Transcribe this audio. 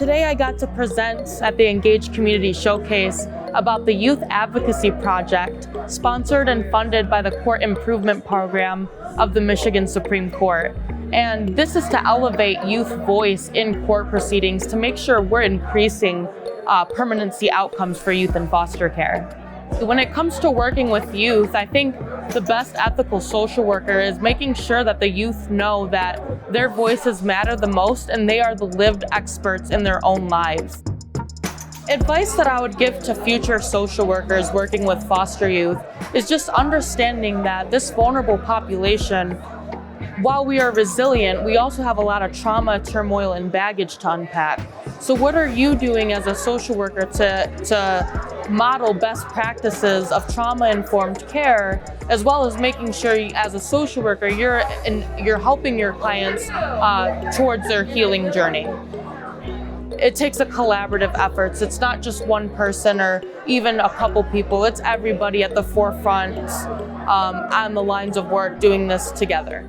Today I got to present at the Engage Community Showcase about the Youth Advocacy Project, sponsored and funded by the Court Improvement Program of the Michigan Supreme Court. And this is to elevate youth voice in court proceedings to make sure we're increasing permanency outcomes for youth in foster care. When it comes to working with youth, I think the best ethical social worker is making sure that the youth know that their voices matter the most and they are the lived experts in their own lives. Advice that I would give to future social workers working with foster youth is just understanding that this vulnerable population, while we are resilient, we also have a lot of trauma, turmoil, and baggage to unpack. So what are you doing as a social worker to model best practices of trauma-informed care, as well as making sure as a social worker you're helping your clients towards their healing journey? It takes a collaborative effort. It's not just one person or even a couple people. It's everybody at the forefront on the lines of work doing this together.